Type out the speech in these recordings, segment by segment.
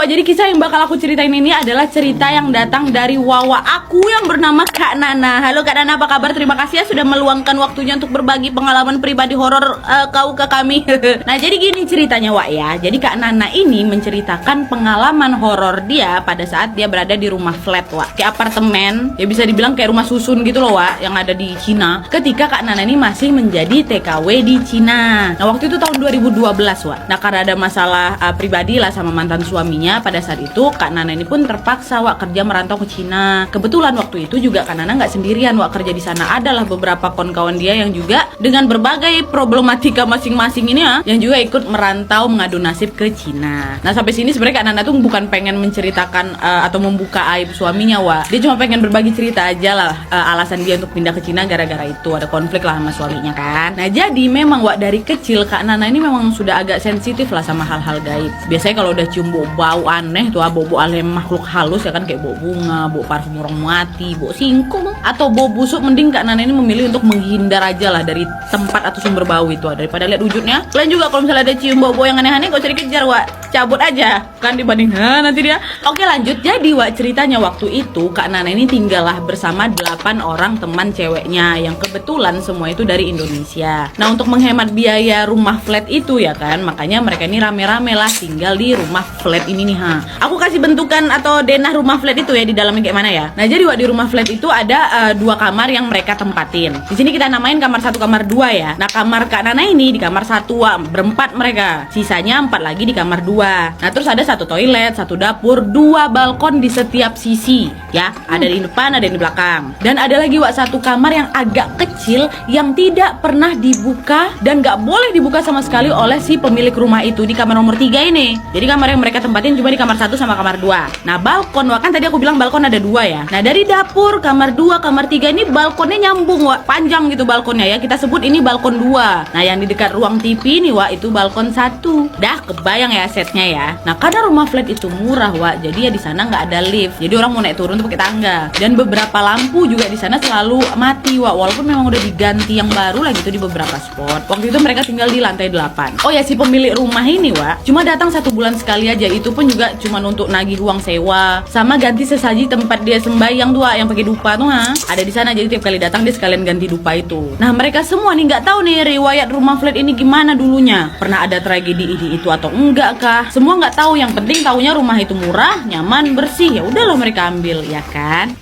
Wak, jadi kisah yang bakal aku ceritain ini adalah cerita yang datang dari Wawa aku yang bernama Kak Nana. Halo Kak Nana, apa kabar? Terima kasih ya sudah meluangkan waktunya untuk berbagi pengalaman pribadi horor kau ke kami. Nah, jadi gini ceritanya Wak ya. Jadi Kak Nana ini menceritakan pengalaman horor dia pada saat dia berada di rumah flat Wak. Kayak apartemen, ya bisa dibilang kayak rumah susun gitu loh Wak, yang ada di Cina. Ketika Kak Nana ini masih menjadi TKW di Cina. Nah, waktu itu tahun 2012 Wak. Nah, karena ada masalah pribadi lah sama mantan suaminya, pada saat itu Kak Nana ini pun terpaksa Wak kerja merantau ke Cina. Kebetulan waktu itu juga Kak Nana nggak sendirian Wak kerja di sana, adalah beberapa kawan-kawan dia yang juga dengan berbagai problematika masing-masing ini ya, yang juga ikut merantau mengadu nasib ke Cina. Nah, sampai sini sebenarnya Kak Nana tuh bukan pengen menceritakan atau membuka aib suaminya Wak. Dia cuma pengen berbagi cerita aja lah, alasan dia untuk pindah ke Cina gara-gara itu ada konflik lah sama suaminya kan. Nah, jadi memang Wak dari kecil Kak Nana ini memang sudah agak sensitif lah sama hal-hal gaib. Biasanya kalau udah cium bau aneh tuh, bau alem makhluk halus ya kan, kayak bau bunga, bau parfum orang mati, bau singkong atau bau busuk, mending Kak Nana ini memilih untuk menghindar aja lah dari tempat atau sumber bau itu daripada lihat wujudnya. Kalian juga kalau misalnya ada cium bau-bau yang aneh-aneh gak usah dikejar Wak, cabut aja kan dibanding nanti dia. Oke lanjut, jadi Wak ceritanya waktu itu Kak Nana ini tinggal lah bersama 8 orang teman ceweknya yang kebetulan semua itu dari Indonesia. Nah, untuk menghemat biaya rumah flat itu ya kan, makanya mereka ini rame-rame lah tinggal di rumah flat ini nih ha. Aku kasih bentukan atau denah rumah flat itu ya di dalamnya kayak mana ya. Nah, jadi Wak di rumah flat itu ada 2 kamar yang mereka tempatin. Di sini kita namain kamar 1, kamar 2 ya. Nah, kamar Kak Nana ini di kamar 1 Wak, berempat mereka. Sisanya 4 lagi di kamar 2. Nah, terus ada 1 toilet, 1 dapur, 2 balkon di setiap sisi ya. Ada di depan, ada di belakang. Dan ada lagi Wak 1 kamar yang agak kecil yang tidak pernah dibuka dan gak boleh dibuka sama sekali oleh si pemilik rumah itu, di kamar nomor 3 ini. Jadi kamar yang mereka tempatin cuma di kamar 1 sama kamar 2. Nah, balkon Wak, kan tadi aku bilang balkon ada 2 ya. Nah, dari dapur, kamar 2, kamar 3 ini balkonnya nyambung Wak, panjang gitu balkonnya ya. Kita sebut ini balkon 2. Nah, yang di dekat ruang TV ini Wak itu balkon 1. Dah kebayang ya setnya ya. Nah, karena rumah flat itu murah Wak, jadi ya di sana nggak ada lift. Jadi orang mau naik turun tuh pakai tangga. Dan beberapa lampu juga di sana selalu mati Wak, walaupun memang udah diganti yang baru lah gitu di beberapa spot. Waktu itu mereka tinggal di lantai 8. Oh ya, si pemilik rumah ini Wak cuma datang 1 bulan sekali aja, itu pun juga cuma untuk nagih uang sewa sama ganti sesaji tempat dia sembahyang tuh Wak, yang pakai dupa tuh ha. Ada di sana, jadi tiap kali datang dia sekalian ganti dupa itu. Nah, mereka semua nih nggak tahu nih riwayat rumah flat ini gimana dulunya. Pernah ada tragedi ini itu atau enggak kah? Semua nggak tahu, yang penting taunya rumah itu murah, nyaman, bersih. Ya udahlah mereka ambil ya kan.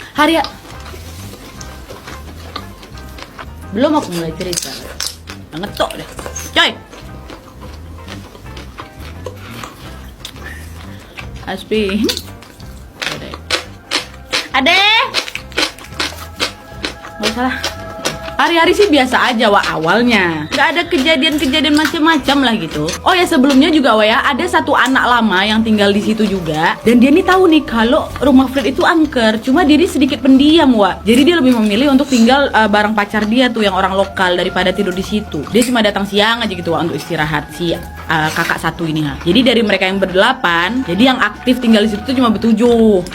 Belum aku mulai cerita. Ngetok deh. Coy. Aspi. Ade. Gak salah. Hari-hari sih biasa aja Wak awalnya. Gak ada kejadian-kejadian macam-macam lah gitu. Oh ya, sebelumnya juga Wak ya, ada 1 anak lama yang tinggal di situ juga. Dan dia nih tahu nih kalau rumah flat itu angker. Cuma dia sedikit pendiam Wak. Jadi dia lebih memilih untuk tinggal bareng pacar dia tuh yang orang lokal daripada tidur di situ. Dia cuma datang siang aja gitu Wak untuk istirahat si kakak 1 ini ha. Jadi dari mereka yang ber-8, jadi yang aktif tinggal di situ tuh cuma ber-7.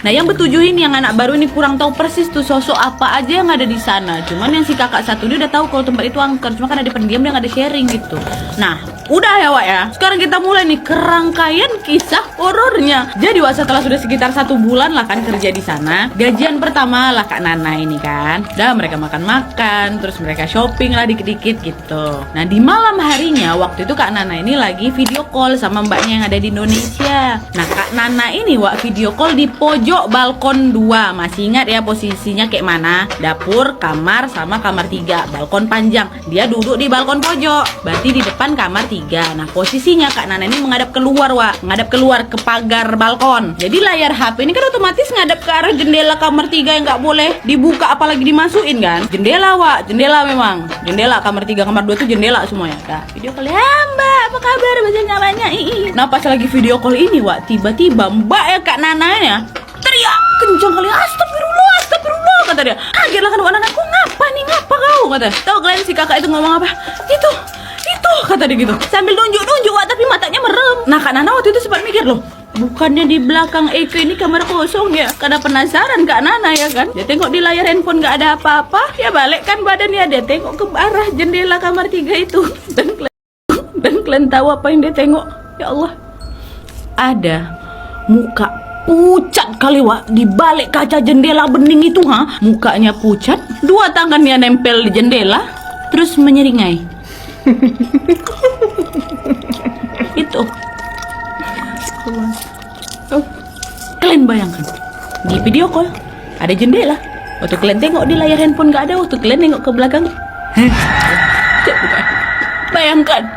Nah, yang ber-7 ini yang anak baru ini kurang tahu persis tuh sosok apa aja yang ada di sana. Cuman yang si kakak 1 dia udah tahu kalau tempat itu angker, cuma kan ada pendiam, dia nggak ada sharing gitu. Nah, udah ya Wak ya. Sekarang kita mulai nih kerangkaian kisah horornya. Jadi Wak setelah sudah sekitar 1 bulan lah kan kerja di sana, gajian pertama lah Kak Nana ini kan. Dah mereka makan-makan, terus mereka shopping lah dikit-dikit gitu. Nah, di malam harinya waktu itu Kak Nana ini lagi video call sama mbaknya yang ada di Indonesia. Nah, Kak Nana ini Wak video call di pojok balkon 2. Masih ingat ya posisinya kayak mana? Dapur, kamar, sama kamar 3. Balkon panjang. Dia duduk di balkon pojok. Berarti di depan kamar 3. Nah, posisinya Kak Nana ini menghadap keluar Wak. Menghadap keluar ke pagar balkon. Jadi layar HP ini kan otomatis ngadap ke arah jendela kamar 3 yang nggak boleh dibuka apalagi dimasukin kan. Jendela Wak, jendela memang. Jendela kamar 3, kamar 2 tuh jendela semuanya. Nah, video call ya Mbak, apa kabar? Bahasanya banyak. Nah, pas lagi video call ini Wak, tiba-tiba Mbak ya Kak Nana ya teriak kencang kali, astagfirullah, astagfirullah kata dia. Kaget lah kan anakku, ngapa kau kata. Tahu kalian si kakak itu ngomong apa? Itu kata dia gitu sambil nunjuk Wak, tapi matanya merem. Nah, Kak Nana waktu itu sempat mikir loh, bukannya di belakang Eke ini kamar kosong ya? Karena penasaran Kak Nana ya kan. Dia tengok di layar handphone gak ada apa-apa, ya balik kan badannya, dia tengok ke arah jendela kamar 3 itu. Dan kalian tahu apa yang dia tengok? Ya Allah, ada muka pucat kali Wak, di balik kaca jendela bening itu mukanya pucat, dua tangannya nempel di jendela, terus menyeringai. Itu. Kalian bayangkan, di video call ada jendela, waktu kalian tengok di layar handphone gak ada, waktu kalian nengok ke belakang, bayangkan.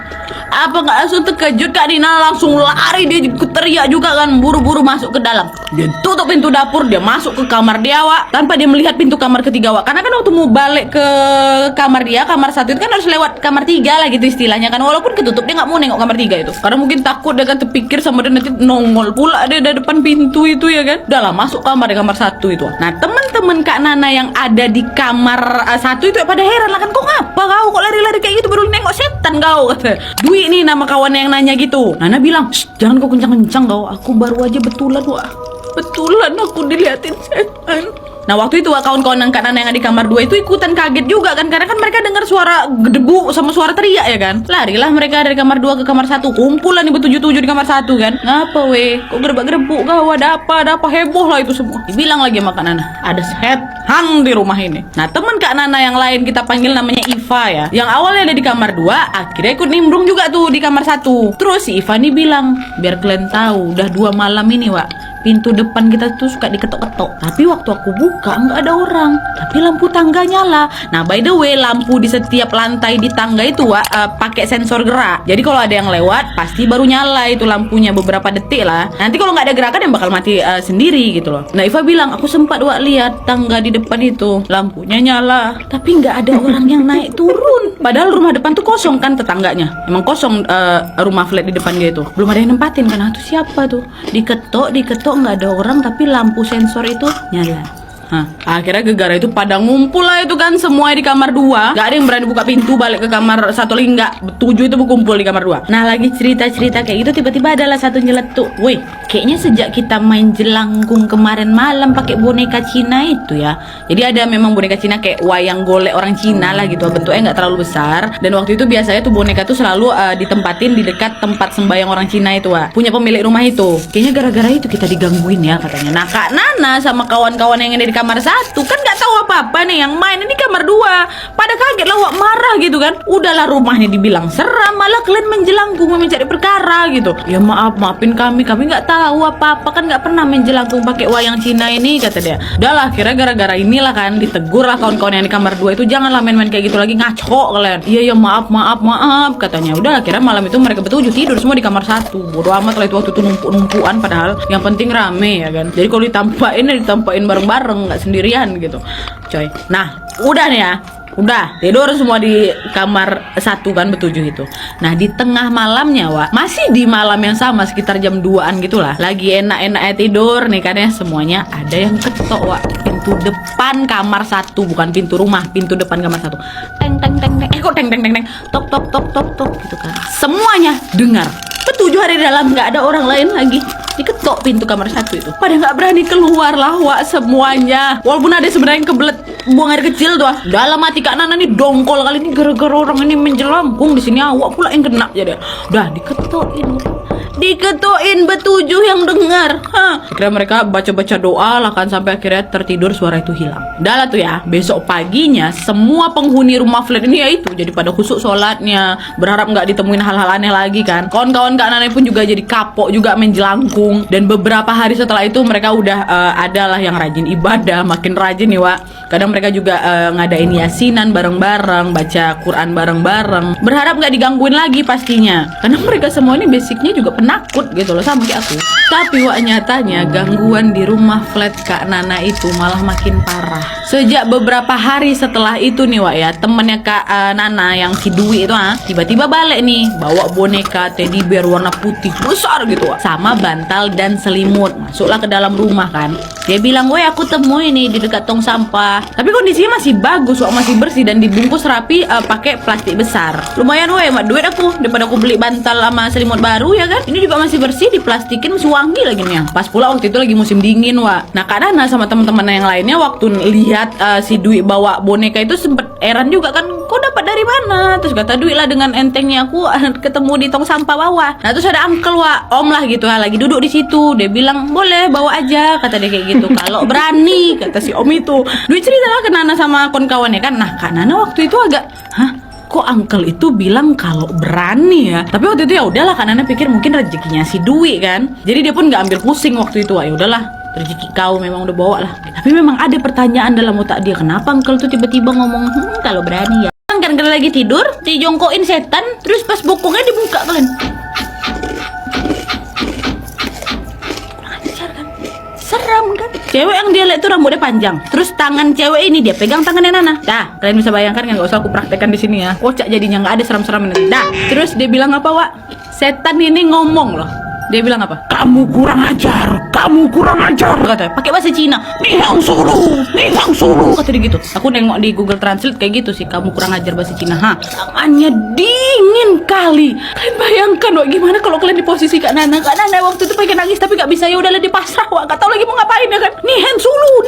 Apa gak langsung terkejut Kak Dina, langsung lari, dia teriak juga kan, buru-buru masuk ke dalam. Dia tutup pintu dapur, dia masuk ke kamar dia Wak, tanpa dia melihat pintu kamar ketiga Wak. Karena kan waktu mau balik ke kamar dia, kamar 1 itu kan harus lewat kamar 3 lah gitu istilahnya kan. Walaupun ketutup, dia gak mau nengok kamar 3 itu, karena mungkin takut dia kan terpikir sama dia nanti nongol pula dia dari depan pintu itu ya kan. Udah lah, masuk kamar di kamar 1 itu. Nah teman-teman Kak Nana yang ada di kamar 1 itu pada heran lah kan, kok ngapa kau kok lari-lari kayak gitu, baru nengok setan kau, kata Dwi nih nama kawannya yang nanya gitu. Nana bilang, jangan kau kencang-kencang kau, aku baru aja betulan Wak, betulan aku diliatin setan. Nah waktu itu kawan-kawan Kak Nana yang ada di kamar 2 itu ikutan kaget juga kan, karena kan mereka dengar suara debu sama suara teriak ya kan. Larilah mereka dari kamar 2 ke kamar 1, kumpulan nih bertujuh-tujuh di kamar 1 kan. Ngapa weh, kok gerebek-gerebuk kau, ada apa, heboh lah itu semua. Dibilang lagi sama Kak Nana, ada setan di rumah ini. Nah teman Kak Nana yang lain, kita panggil namanya Iva ya, yang awalnya ada di kamar 2, akhirnya ikut nimbrung juga tuh di kamar 1. Terus si Iva nih bilang, biar kalian tahu, udah 2 malam ini Wak, pintu depan kita tuh suka diketok-ketok, tapi waktu aku buka nggak ada orang, tapi lampu tangga nyala. Nah by the way, lampu di setiap lantai di tangga itu pakai sensor gerak, jadi kalau ada yang lewat pasti baru nyala itu lampunya beberapa detik lah. Nanti kalau nggak ada gerakan yang bakal mati sendiri gitu loh. Nah Iva bilang, aku sempat lihat tangga di depan itu lampunya nyala, tapi nggak ada orang yang naik turun, padahal rumah depan tuh kosong kan, tetangganya emang kosong, rumah flat di depan dia itu belum ada yang nempatin kan. Tuh siapa tuh, diketok nggak ada orang tapi lampu sensor itu nyala. Akhirnya gegara itu pada ngumpul lah itu kan, semua di kamar 2. Gak ada yang berani buka pintu balik ke kamar 1 lagi, enggak. 7 itu berkumpul di kamar 2. Nah lagi cerita-cerita kayak gitu, tiba-tiba adalah satu nyeletuk, woi kayaknya sejak kita main jelangkung kemarin malam pakai boneka Cina itu ya. Jadi ada memang boneka Cina kayak wayang golek orang Cina lah gitu, bentuknya nggak terlalu besar. Dan waktu itu biasanya tuh boneka tuh selalu ditempatin di dekat tempat sembahyang orang Cina itu punya pemilik rumah itu. Kayaknya gara-gara itu kita digangguin ya katanya. Nah Kak Nana sama kawan-kawan yang ada di kamar 1 kan nggak tahu apa-apa nih, yang main ini kamar 2 pada kaget lah Wak, marah gitu kan. Udahlah rumahnya dibilang seram, malah kalian menjelangkung mencari perkara gitu. Ya maafin kami nggak tahu apa-apa kan, nggak pernah menjelangkung pakai wayang Cina ini, kata dia. Udahlah, kira gara-gara inilah kan ditegur lah kawan-kawan yang di kamar 2 itu, janganlah main-main kayak gitu lagi, ngaco kalian. Iya ya maaf katanya. Udah akhirnya malam itu mereka bertujuh tidur semua di kamar 1. Bodo amat lah itu waktu itu numpuk-numpukan, padahal yang penting rame ya kan. Jadi kalau ditampain bareng-bareng, nggak sendirian gitu coy. Nah udah nih ya, udah tidur semua di kamar 1 kan bertujuh itu. Nah di tengah malamnya Wak, masih di malam yang sama sekitar jam 2an gitulah, lagi enak-enaknya tidur nih kan ya, semuanya ada yang ketok Wak, pintu depan kamar 1, bukan pintu rumah, pintu depan kamar 1. Teng teng teng teng, kok teng teng teng teng, tok tok tok tok tok gitu kan. Semuanya dengar. Bertujuh hari di dalam, nggak ada orang lain lagi. Diketok pintu kamar 1 itu. Pada nggak berani keluar lah Wak semuanya. Walaupun ada sebenarnya yang kebelet buang air kecil tuh. Dalam hati Kak Nana nih dongkol kali ini, gara-gara orang ini menjelangkung di sini, awak pula yang kena jadi. Udah diketokin bertujuh yang dengar. Akhirnya mereka baca-baca doa lah kan, sampai akhirnya tertidur, suara itu hilang. Udah lah tuh ya, besok paginya semua penghuni rumah flat ini ya itu jadi pada khusuk sholatnya, berharap nggak ditemuin hal-hal aneh lagi kan. Kawan-kawan Kak Nana pun juga jadi kapok juga main jelangkung. Dan beberapa hari setelah itu mereka udah adalah yang rajin ibadah, makin rajin nih Wak. Kadang mereka juga ngadain yasinan bareng-bareng, baca Quran bareng-bareng, berharap nggak digangguin lagi pastinya, karena mereka semua ini basicnya juga penakut gitu loh sama kayak aku. Tapi Wak, nyatanya gangguan di rumah flat Kak Nana itu malah makin parah. Sejak beberapa hari setelah itu nih Wak ya, temennya Kak Nana yang si Dwi itu tiba-tiba balik nih, bawa boneka teddy bear warna putih besar gitu Wak, sama bantal dan selimut. Masuklah ke dalam rumah kan, dia bilang, woi aku temui nih di dekat tong sampah, tapi kondisinya masih bagus Wak, masih bersih dan dibungkus rapi pakai plastik besar. Lumayan woi, mak duit aku, daripada aku beli bantal sama selimut baru ya kan. Ini Ini juga masih bersih, diplastikin, masih wangi lagi nih. Pas pula waktu itu lagi musim dingin, Wak. Nah, Kak Nana sama teman-teman yang lainnya waktu lihat si Dwi bawa boneka itu sempet heran juga kan, kok dapat dari mana? Terus kata Dwi lah dengan entengnya, aku ketemu di tong sampah bawah. Nah, terus ada uncle, Wak, om lah gitu, lagi duduk di situ. Dia bilang, boleh bawa aja, kata dia kayak gitu. Kalau berani, kata si om itu. Dwi cerita lah ke Nana sama kawan-kawannya kan. Nah, Kak Nana waktu itu agak, kok uncle itu bilang kalau berani ya? Tapi waktu itu ya udahlah, Kak Nana pikir mungkin rezekinya si Dwi kan. Jadi dia pun nggak ambil pusing waktu itu. Ya udahlah, rezeki kau memang udah bawa lah. Tapi memang ada pertanyaan dalam otak dia, kenapa uncle tuh tiba-tiba ngomong kalau berani ya? Kan karena lagi tidur, dijongkoin setan, terus pas bokongnya dibuka kalian. Seram kan? Cewek yang dia lihat tuh rambutnya panjang. Terus tangan cewek ini dia pegang tangannya Nana. Dah, kalian bisa bayangkan kan, nggak usah aku praktekkan di sini ya. Kocak jadinya, nggak ada seram-seram ini. Dah. Terus dia bilang apa, Wak? Setan ini ngomong loh. Dia bilang apa? Kamu kurang ajar, kamu kurang ajar. Katanya pakai bahasa Cina. Nihang sulu, nihang sulu. Kata dia gitu. Aku nengok di Google Translate kayak gitu sih, kamu kurang ajar bahasa Cina. Tangannya dingin kali. Kalian bayangkan, Wak, gimana kalau kalian di posisi Kak Nana. Kak Nana waktu itu pengen nangis tapi gak bisa, ya udahlah di pasrah, Wak. Gak tahu lagi mau ngapain ya kan. Nihang sulu,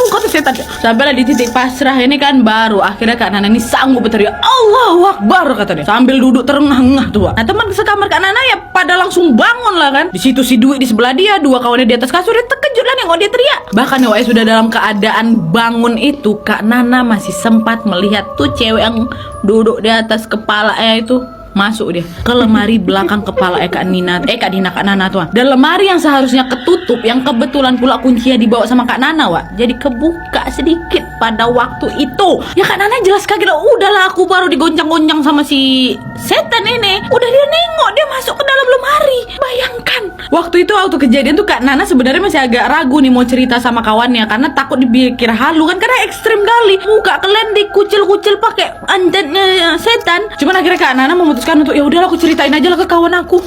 kata setan. Sampailah di titik pasrah ini kan, baru akhirnya Kak Nana ini sanggup berteriak Allahu Akbar, kata dia. Sambil duduk terengah-engah tuh, Wak. Nah, teman sekamar Kak Nana ya pada langsung bangun lah kan. Di situ si Dwi di sebelah dia, dua kawannya di atas kasur, dia terkejut lah nengok dia teriak. Bahkan ya, Wak, sudah dalam keadaan bangun itu, Kak Nana masih sempat melihat tuh cewek yang duduk di atas kepalanya itu masuk dia ke lemari belakang kepala Kak Nana tuh. Dan lemari yang seharusnya ketutup, yang kebetulan pula kuncinya dibawa sama Kak Nana, Wak, jadi kebuka sedikit pada waktu itu. Ya Kak Nana jelas kaget lah. Udahlah, aku baru digoncang-goncang sama si setan ini, udah dia nengok dia masuk ke dalam lemari. Bayangkan waktu itu, waktu kejadian tuh Kak Nana sebenarnya masih agak ragu nih mau cerita sama kawannya karena takut dipikir halu kan, karena ekstrim kali muka kalian dikucil-kucil pakai antennya setan. Cuman akhirnya Kak Nana memutuskan untuk ya udahlah, aku ceritain aja lah ke kawan aku.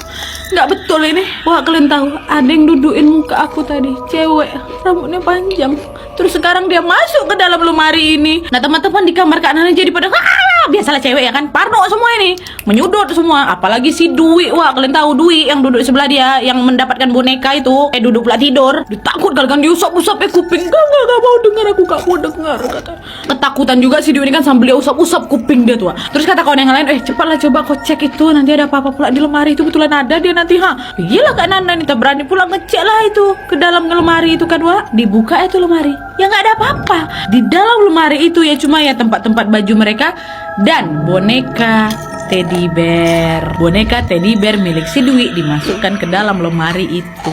Nggak betul ini. Wah, kalian tahu ada yang dudukin muka aku tadi, cewek, rambutnya panjang. Terus sekarang dia masuk ke dalam lemari ini. Nah, teman-teman di kamar Kak Nana jadi pada biasalah cewek ya kan, parno semua ini, menyudut semua. Apalagi si Dwi, wah kalian tahu Dwi yang duduk sebelah dia, yang mendapatkan boneka itu, duduk pula tidur. Dia takut kan diusap-usap kuping. Gak mau dengar, aku gak mau dengar, kata. Ketakutan juga si Dwi ini kan sambil dia usap-usap kuping dia tuh. Terus kata kawan yang lain, cepatlah coba kau cek itu, nanti ada apa-apa pula di lemari itu, betulan ada dia nanti. Gila Kak Nana nih, tak berani pula ngecek lah itu ke dalam lemari itu kan, Wak. Dibuka itu lemari, ya nggak ada apa-apa di dalam lemari itu, ya cuma ya tempat-tempat baju mereka dan boneka teddy bear milik si Dwi dimasukkan ke dalam lemari itu.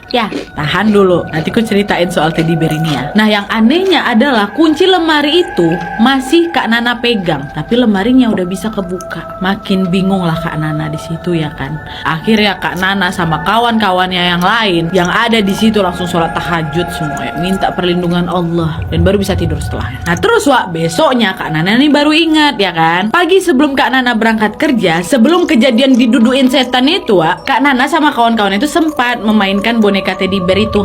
Ya, tahan dulu, nanti ku ceritain soal teddy bear ini ya. Nah, yang anehnya adalah kunci lemari itu masih Kak Nana pegang, tapi lemarinya udah bisa kebuka. Makin bingung lah Kak Nana di situ ya kan. Akhirnya Kak Nana sama kawan-kawannya yang lain yang ada di situ langsung sholat tahajud semua ya, minta perlindungan Allah, dan baru bisa tidur setelahnya. Nah, terus Wak, besoknya Kak Nana ini baru ingat ya kan. Pagi sebelum Kak Nana berangkat kerja, sebelum kejadian diduduin setan itu, Wak, Kak Nana sama kawan-kawan itu sempat memainkan boneka teddy bear itu,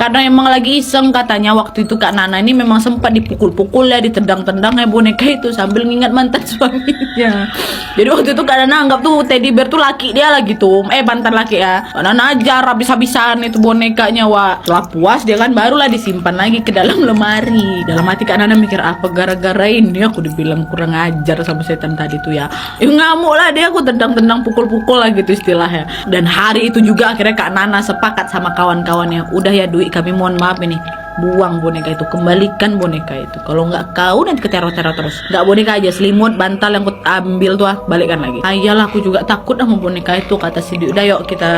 karena emang lagi iseng katanya. Waktu itu Kak Nana ini memang sempat dipukul-pukul ya, ditendang-tendang ya boneka itu sambil ngingat mantan suaminya. Jadi waktu itu Kak Nana anggap tuh teddy bear tuh laki dia lagi tuh, mantan laki ya. Kak Nana ajar habis-habisan itu bonekanya, Wak. Setelah puas dia kan barulah disimpan lagi ke dalam lemari. Dalam hati Kak Nana mikir, apa gara-gara ini aku dibilang kurang ajar sama setan tadi tuh ya. Ngamuk lah dia, aku tendang-tendang pukul-pukul lah gitu istilahnya. Dan hari itu juga akhirnya Kak Nana sepakat sama kawan-kawannya, udah ya Dwi, kami mohon maaf ini, buang boneka itu, kembalikan boneka itu. Kalau nggak kau nanti keteror-teror terus. Nggak boneka aja, selimut, bantal yang ku ambil tuh balikkan lagi. Ayalah, aku juga takut sama boneka itu, kata si Dwi. Udah yuk kita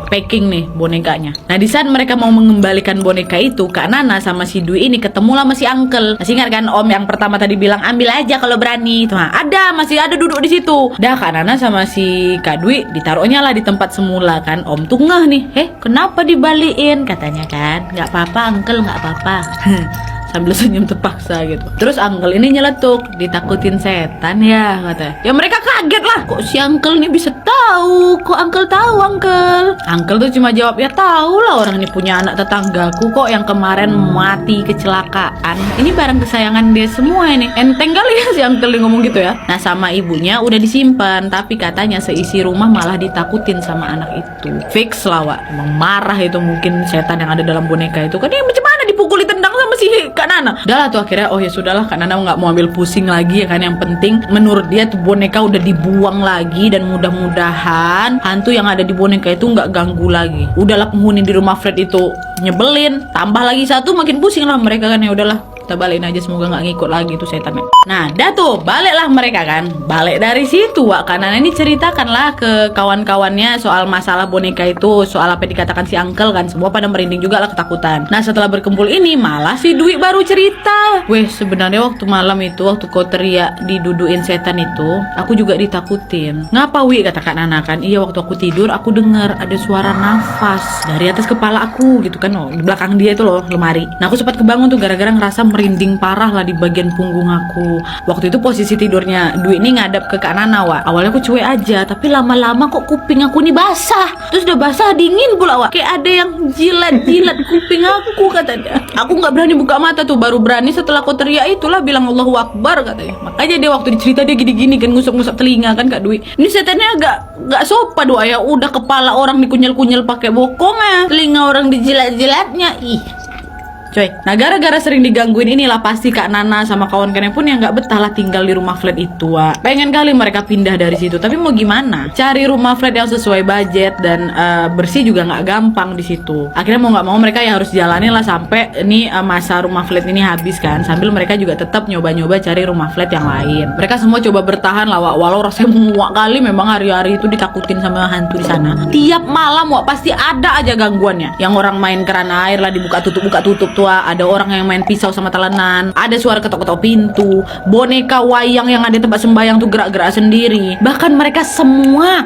packing nih bonekanya. Nah, di saat mereka mau mengembalikan boneka itu, Kak Nana sama si Dwi ini ketemu lah sama si uncle. Masih ingat kan om yang pertama tadi bilang ambil aja kalau berani tuh, masih ada duduk di situ. Dah Kak Nana sama si Kak Dwi ditaruhnya lah di tempat semula kan. Om tuh ngeh nih, kenapa dibalikin, katanya kan. Nggak apa-apa uncle, nggak apa-apa. Sambil senyum terpaksa gitu. Terus uncle ini nyeletuk, ditakutin setan ya, katanya. Ya mereka kaget lah, kok si uncle ini bisa tahu tahu? Kok Uncle tahu, Uncle? Uncle tuh cuma jawab, ya tahu lah orang ini punya anak tetanggaku kok yang kemarin mati kecelakaan. Ini barang kesayangan dia semua ini. Enteng kali ya si Uncle ngomong gitu ya. Nah sama ibunya udah disimpan, tapi katanya seisi rumah malah ditakutin sama anak itu. Fix lah Wak. Emang marah itu mungkin setan yang ada dalam boneka itu. Kan dia macam mana dipukuli tendang sama si Kak Nana. Udah lah tuh akhirnya, oh ya sudahlah Kak Nana nggak mau ambil pusing lagi ya kan. Yang penting menurut dia tuh boneka udah dibuang lagi, dan mudah-mudahan hantu yang ada di boneka itu nggak ganggu lagi. Udahlah penghuni di rumah flat itu nyebelin, tambah lagi satu makin pusing lah mereka kan. Ya udahlah kita balikin aja, semoga nggak ngikut lagi tuh setannya. Nah dah tuh baliklah mereka kan. Balik dari situ Wak, karena ini ceritakanlah ke kawan-kawannya soal masalah boneka itu, soal apa yang dikatakan si Uncle kan. Semua pada merinding juga lah, ketakutan. Nah setelah berkumpul ini malah si Dwi baru cerita, weh sebenarnya waktu malam itu, waktu kau teriak diduduin setan itu, aku juga ditakutin. Ngapa Wi, kata Kak Nana kan. Iya waktu aku tidur aku dengar ada suara nafas dari atas kepala aku gitu kan. Oh, di belakang dia itu loh lemari. Nah aku sempat kebangun tuh gara-gara ngerasa merinding parah lah di bagian punggung aku. Waktu itu posisi tidurnya Dwi ini ngadap ke Kak Nana Wak. Awalnya aku cuek aja, tapi lama-lama kok kuping aku nih basah. Terus udah basah dingin pula Wak, kayak ada yang jilat-jilat kuping aku katanya. Aku nggak berani buka mata tuh, baru berani setelah aku teriak itulah bilang Allahu Akbar katanya. Makanya dia waktu dicerita dia gini-gini kan, ngusap-ngusap telinga kan Kak Dwi. Ini setannya agak sopan doa ya, udah kepala orang dikunyel-kunyel pakai bokongnya, telinga orang dijilat-jilatnya. Ih coy. Nah gara-gara sering digangguin inilah pasti Kak Nana sama kawan-kawannya pun yang nggak betah lah tinggal di rumah flat itu Wak. Pengen kali mereka pindah dari situ, tapi mau gimana? Cari rumah flat yang sesuai budget dan bersih juga nggak gampang di situ. Akhirnya mau nggak mau mereka ya harus jalani lah sampai ini masa rumah flat ini habis kan. Sambil mereka juga tetap nyoba-nyoba cari rumah flat yang lain. Mereka semua coba bertahan lah Wak, walau rasanya muak kali. Memang hari-hari itu ditakutin sama hantu di sana. Tiap malam Wak pasti ada aja gangguannya. Yang orang main keran air lah dibuka tutup tuh. Ada orang yang main pisau sama talenan, ada suara ketok-ketok pintu, boneka wayang yang ada tempat sembahyang tuh gerak-gerak sendiri. Bahkan mereka semua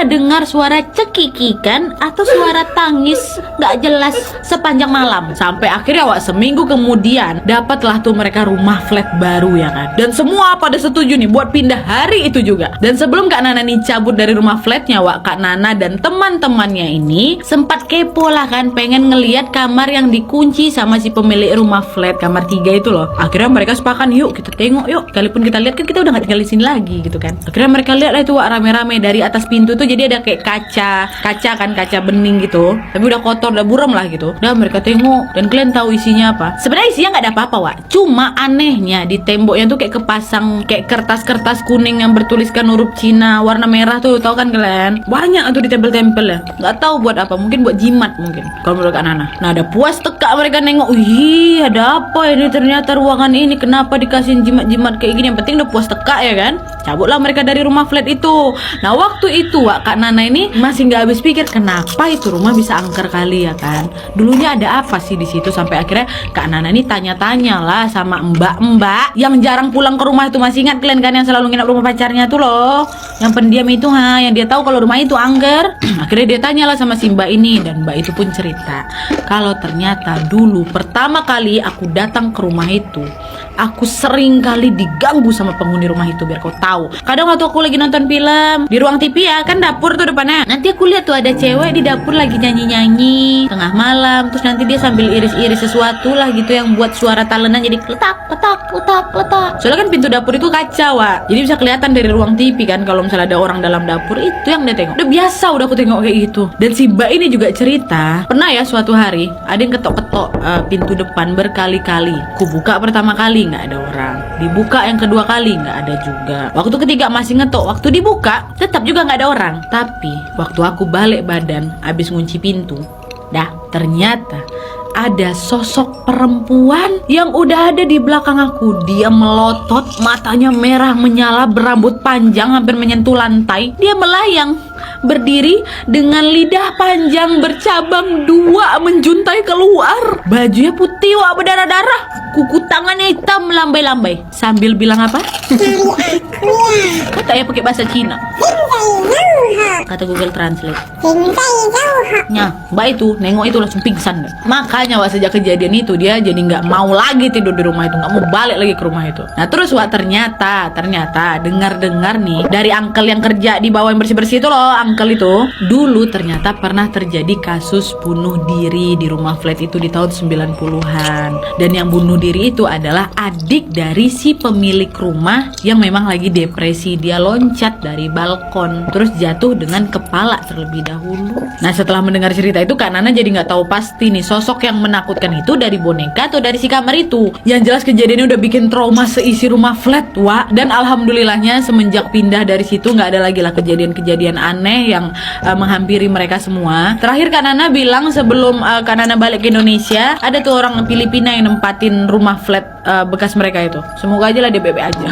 dengar suara cekikikan atau suara tangis gak jelas sepanjang malam. Sampai akhirnya Wak seminggu kemudian dapatlah tuh mereka rumah flat baru ya kan. Dan semua pada setuju nih buat pindah hari itu juga. Dan sebelum Kak Nana nih cabut dari rumah flatnya Wak, Kak Nana dan teman-temannya ini sempat kepo lah kan, pengen ngeliat kamar yang dikunci sama si pemilik rumah flat kamar 3 itu loh. Akhirnya mereka sepakat, yuk kita tengok yuk. Kalaupun kita lihat kan kita udah gak tinggal di sini lagi gitu kan. Akhirnya mereka lihat lah itu Wak, rame-rame dari atas pintu tuh jadi ada kayak kaca bening gitu, tapi udah kotor, udah buram lah gitu. Udah mereka tengok, dan kalian tahu isinya apa? Sebenarnya isinya nggak ada apa-apa Wak, cuma anehnya di temboknya tuh kayak kepasang kayak kertas-kertas kuning yang bertuliskan huruf Cina warna merah tuh, tahu kan kalian? Banyak tuh ditempel-tempel ya. Nggak tahu buat apa, mungkin buat jimat mungkin kalau menurut Kak Nana. Nah ada puas teka mereka nengok, wih ada apa ini, ternyata ruangan ini kenapa dikasih jimat-jimat kayak gini. Yang penting udah puas teka ya kan. Cabutlah mereka dari rumah flat itu. Nah waktu itu Wak, Kak Nana ini masih nggak habis pikir kenapa itu rumah bisa angker kali ya kan. Dulunya ada apa sih di situ, sampai akhirnya Kak Nana ini tanya-tanya lah sama mbak-mbak yang jarang pulang ke rumah itu. Masih ingat kalian kan yang selalu nginap rumah pacarnya tuh loh, yang pendiam itu yang dia tahu kalau rumah itu angker. Akhirnya dia tanyalah sama si mbak ini, dan mbak itu pun cerita kalau ternyata dulu pertama kali aku datang ke rumah itu, aku sering kali diganggu sama penghuni rumah itu. Biar kau tahu, kadang waktu aku lagi nonton film di ruang TV ya kan, dapur tuh depannya, nanti aku lihat tuh ada cewek di dapur lagi nyanyi-nyanyi tengah malam. Terus nanti dia sambil iris-iris sesuatu lah gitu yang buat suara talenan jadi letak letak letak letak. Soalnya kan pintu dapur itu kaca Wak, jadi bisa kelihatan dari ruang TV kan kalau misalnya ada orang dalam dapur. Itu yang dia tengok. Udah biasa udah aku tengok kayak gitu. Dan si mbak ini juga cerita pernah ya suatu hari ada yang ketok-ketok pintu depan berkali-kali. Ku buka pertama kali nggak ada orang, dibuka yang kedua kali nggak ada juga, waktu ketiga masih ngetok, waktu dibuka tetap juga nggak ada orang. Tapi waktu aku balik badan abis ngunci pintu, dah ternyata ada sosok perempuan yang udah ada di belakang aku. Dia melotot, matanya merah menyala, berambut panjang hampir menyentuh lantai. Dia melayang, berdiri dengan lidah panjang bercabang 2 menjuntai keluar. Bajunya putih Wak, berdarah-darah. Kuku tangannya hitam melambai-lambai. Sambil bilang apa? Katanya pakai bahasa Cina. Kata Google Translate. Mbak itu nengok itu langsung pingsan deh. Makanya Wak sejak kejadian itu dia jadi nggak mau lagi tidur di rumah itu, nggak mau balik lagi ke rumah itu. Nah terus Wak ternyata dengar nih dari uncle yang kerja di bawah yang bersih-bersih itu loh, uncle itu dulu ternyata pernah terjadi kasus bunuh diri di rumah flat itu di tahun 90-an. Dan yang bunuh diri itu adalah adik dari si pemilik rumah yang memang lagi depresi. Dia loncat dari balkon terus jatuh dengan kepala terlebih dahulu. Nah setelah mendengar cerita itu Kak Nana jadi nggak tahu pasti nih sosok yang menakutkan itu dari boneka atau dari si kamar itu. Yang jelas kejadiannya udah bikin trauma seisi rumah flat, Wak. Dan alhamdulillahnya semenjak pindah dari situ nggak ada lagi lah kejadian-kejadian aneh yang menghampiri mereka semua. Terakhir Kak Nana bilang sebelum Kak Nana balik ke Indonesia, ada tuh orang Filipina yang nempatin rumah flat bekas mereka itu. Semoga aja lah dia bebe aja.